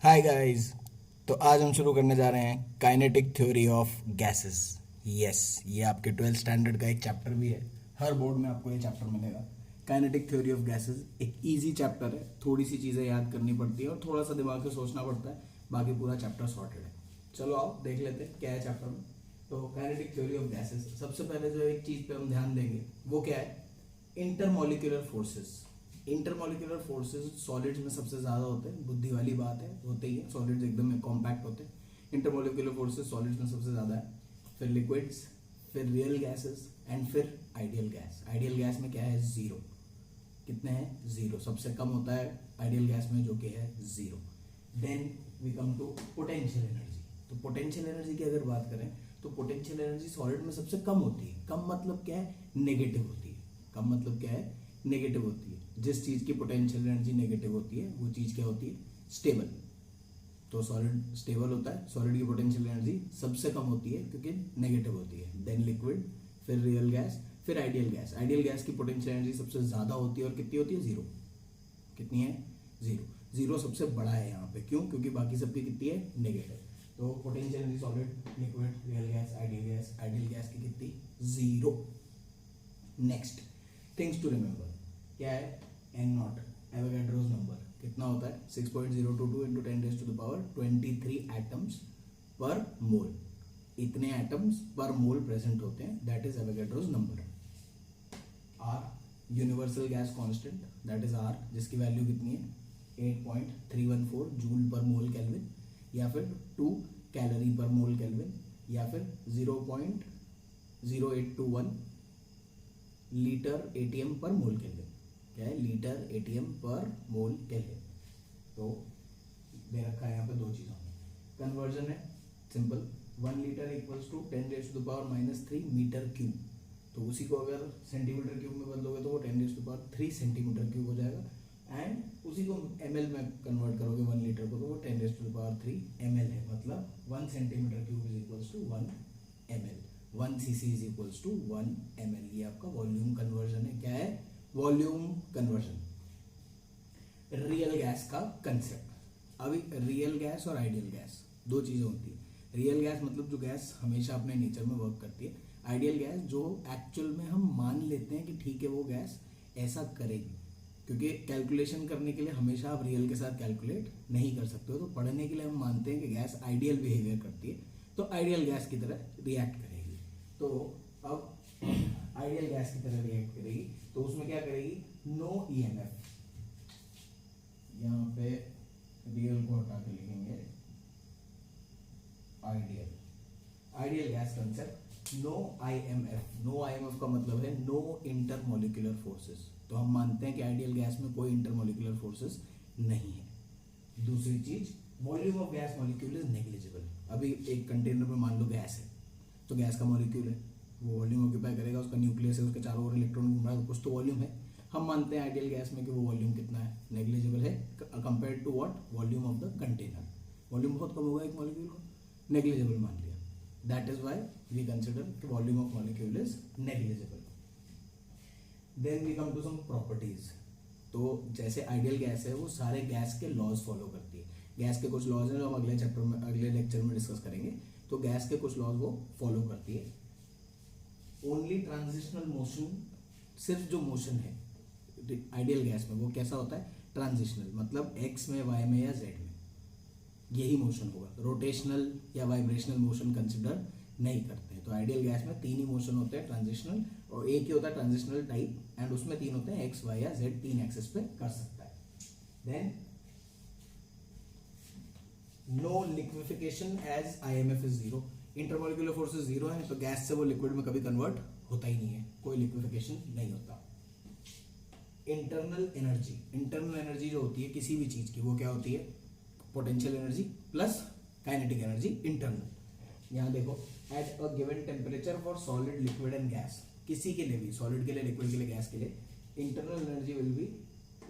Hi guys. तो आज हम शुरू करने जा रहे हैं kinetic theory of gases. Yes, ये आपके 12th स्टैंडर्ड का एक चैप्टर भी है। हर बोर्ड में आपको ये चैप्टर मिलेगा। काइनेटिक थ्योरी ऑफ गैसेस एक इजी चैप्टर है। थोड़ी सी चीज़ें याद करनी पड़ती है और थोड़ा सा दिमाग से सोचना पड़ता है। बाकी पूरा चैप्टर सॉर्टेड है। चलो आओ देख लेते हैं क्या है चैप्टर में। तो काइनेटिक थ्योरी ऑफ गैसेस, सबसे पहले जो एक चीज़ पे हम ध्यान देंगे वो क्या है? Intermolecular forces. Intermolecular forces solids में सबसे ज्यादा होते हैं। बुद्धि वाली बात है, होते ही है। सॉलिड्स एकदम कॉम्पैक्ट होते हैं। इंटरमोलिकुलर फोर्सेस सॉलिड्स में सबसे ज्यादा है, फिर लिक्विड्स, फिर रियल गैसेस एंड फिर आइडियल गैस। आइडियल गैस में क्या है? जीरो। कितने हैं? जीरो। सबसे कम होता है आइडियल गैस में, जो कि है zero. Then we come to potential energy. तो पोटेंशियल एनर्जी की अगर बात करें तो पोटेंशियल एनर्जी सॉलिड में सबसे कम होती है। कम मतलब क्या है? नेगेटिव होती है। कम मतलब क्या है? नेगेटिव होती है। जिस चीज की पोटेंशियल एनर्जी नेगेटिव होती है वो चीज क्या होती है? स्टेबल। तो सॉलिड स्टेबल होता है। सॉलिड की पोटेंशियल एनर्जी सबसे कम होती है क्योंकि नेगेटिव होती है। देन लिक्विड, फिर रियल गैस, फिर आइडियल गैस। आइडियल गैस की पोटेंशियल एनर्जी सबसे ज्यादा होती है और कितनी होती है? जीरो। कितनी है? जीरो। जीरो सबसे बड़ा है यहाँ पे। क्यों? क्योंकि बाकी सबकी कितनी है? नेगेटिव। तो potential energy solid, liquid, real gas, ideal gas. Ideal gas की कितनी? Zero. Next things to remember क्या है? एन नॉट, एवोगैड्रोस नंबर कितना होता है? 6.022 इंटू 10⁻23 एटम्स पर मोल। इतने एटम्स पर मोल प्रेजेंट होते हैं, that is Avogadro's number. R universal gas constant, that is R, जिसकी वैल्यू कितनी है? 8.314 जूल पर मोल केल्विन, या फिर 2 कैलोरी पर मोल केल्विन, या फिर 0.0821 लीटर एटीएम पर मोल केल्विन। क्या है? लीटर एटीएम पर मोल केल्विन। तो दे रखा है यहाँ पे दो चीजों में। कन्वर्जन है simple, 1 litre equals to 10⁻³ metre cube. तो उसी को अगर सेंटीमीटर क्यूब में बदलोगे तो वो 10⁻³ सेंटीमीटर क्यूब हो जाएगा। एंड उसी को एमएल में कन्वर्ट करोगे 1 लीटर को, तो वो 10⁻³ एमएल है। मतलब 1 centimetre cube is equals to 1 ML. 1 CC is equals to 1 ML. ये आपका वॉल्यूम कन्वर्जन है। क्या है? Volume conversion. रियल गैस का कंसेप्ट। अभी रियल गैस और आइडियल गैस दो चीजें होती है। रियल गैस मतलब जो गैस हमेशा अपने नेचर में वर्क करती है। आइडियल गैस जो एक्चुअल में हम मान लेते हैं कि ठीक है वो गैस ऐसा करेगी, क्योंकि कैलकुलेशन करने के लिए हमेशा आप रियल के साथ कैलकुलेट नहीं कर सकते हो। तो पढ़ने के लिए हम मानते हैं कि गैस आइडियल बिहेवियर करती है, तो आइडियल गैस की तरह रिएक्ट करेगी। तो अब आइडियल गैस की तरह रिएक्ट करेगी तो उसमें क्या करेगी? No EMF. यहाँ पे रियल को हटा के लिखेंगे ideal. Ideal gas concept, no IMF. No IMF का मतलब है नो इंटरमोलिकुलर फोर्सेस। तो हम मानते हैं कि आइडियल गैस में कोई इंटरमोलिकुलर फोर्सेस नहीं है। दूसरी चीज, volume of gas molecule is negligible. अभी एक कंटेनर में मान लो गैस है, तो गैस का मॉलिक्यूल है, वो वॉल्यूम ऑक्यूपाई करेगा। उसका न्यूक्लियस है, उसके चारों ओर इलेक्ट्रॉन घूम रहा है, तो कुछ तो वॉल्यूम है। हम मानते हैं आइडियल गैस में कि वो वॉल्यूम कितना है? नेग्लिजिबल है compare to what? Volume of the container. Volume बहुत कम होगा एक मॉलिक्यूल को, नेग्लिजिबल मान लिया। That is why we consider volume of molecule is negligible. Then we come to some properties. तो जैसे आइडियल गैस है वो सारे गैस के लॉज फॉलो करती है। गैस के कुछ लॉज हैं जो हम अगले चैप्टर में, अगले लेक्चर में डिस्कस करेंगे। तो गैस के कुछ लॉज वो फॉलो करती है। ओनली ट्रांजिशनल मोशन, सिर्फ जो मोशन है आइडियल गैस में वो कैसा होता है? ट्रांजिशनल, मतलब एक्स में, वाई में या जेड में, यही मोशन होगा। रोटेशनल या वाइब्रेशनल मोशन कंसिडर नहीं करते हैं। तो आइडियल गैस में 3 ही मोशन होते हैं ट्रांजिशनल, और एक ही होता है ट्रांजिशनल टाइप, एंड उसमें 3 होते हैं, एक्स, वाई या जेड, 3 एक्सेस पे कर सकता है। Then no liquefaction as IMF is zero. Intermolecular forces zero है, तो गैस से वो लिक्विड में कभी कन्वर्ट होता ही नहीं है, कोई लिक्विफिकेशन नहीं होता। इंटरनल एनर्जी, इंटरनल एनर्जी जो होती है किसी भी चीज की, वो क्या होती है? Potential energy plus kinetic energy internal. यहाँ देखो, at a given temperature for solid, liquid and gas, किसी के लिए भी, सॉलिड के लिए, लिक्विड के लिए, गैस के लिए, internal energy will be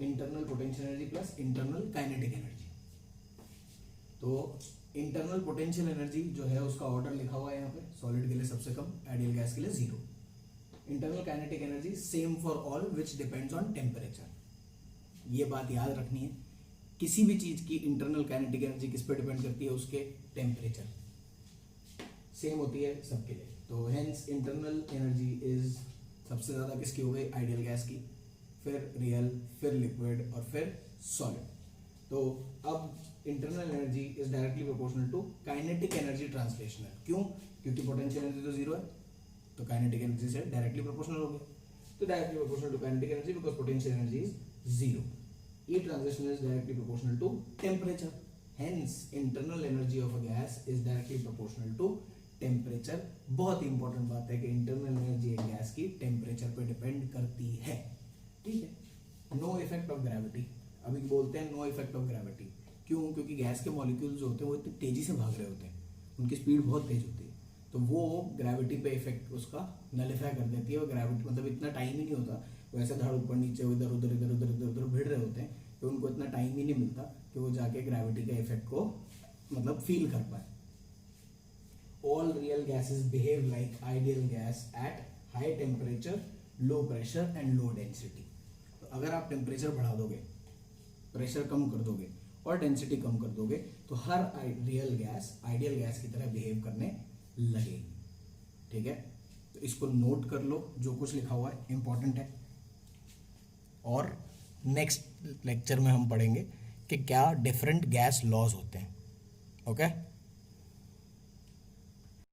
internal potential energy plus internal kinetic energy. तो इंटरनल पोटेंशियल एनर्जी जो है उसका ऑर्डर लिखा हुआ है यहाँ पे, सॉलिड के लिए सबसे कम, आइडियल गैस के लिए zero. Internal kinetic energy same for all which depends on temperature. ये बात याद रखनी है, किसी भी चीज की इंटरनल काइनेटिक एनर्जी किस पे डिपेंड करती है, उसके टेम्परेचर। सेम होती है सबके लिए। तो हेंस इंटरनल एनर्जी इज सबसे ज्यादा किसकी हो गई, आइडियल गैस की, फिर रियल, फिर लिक्विड और फिर सॉलिड। तो अब internal energy is directly proportional to kinetic energy translational. क्यों? क्योंकि पोटेंशियल एनर्जी तो जीरो है, तो काइनेटिक एनर्जी से डायरेक्टली प्रोपोर्शनल हो गया। तो directly proportional to kinetic energy because potential energy is zero. E transition is directly proportional to temperature. Hence internal energy of a gas is directly proportional to temperature. बहुत ही important बात है कि internal energy एक gas की temperature पे depend करती है। ठीक है। नो इफेक्ट ऑफ ग्रेविटी, अभी बोलते हैं नो इफेक्ट ऑफ ग्रेविटी। क्यों? क्योंकि गैस के मॉलिक्यूल्स जो होते हैं वो इतनी तेजी से भाग रहे होते हैं, उनकी स्पीड बहुत तेज होती है, तो वो ग्रेविटी पे इफेक्ट उसका नलिफाई कर देती है। वो ग्रेविटी मतलब इतना टाइम ही नहीं होता, वो ऐसे धड़ ऊपर नीचे इधर उधर इधर उधर इधर उधर भिड़ रहे होते हैं, तो उनको इतना टाइम ही नहीं मिलता कि वो जाके ग्रेविटी का इफेक्ट को मतलब फील कर पाए। All real gases behave like ideal gas at high temperature, low pressure and low density. तो अगर आप टेम्परेचर बढ़ा दोगे, प्रेशर कम कर दोगे और डेंसिटी कम कर दोगे, तो हर रियल गैस आइडियल गैस की तरह बिहेव करने लगेगी। ठीक है, तो इसको नोट कर लो, जो कुछ लिखा हुआ है इंपॉर्टेंट है। और नेक्स्ट लेक्चर में हम पढ़ेंगे कि क्या डिफरेंट गैस लॉज होते हैं। ओके।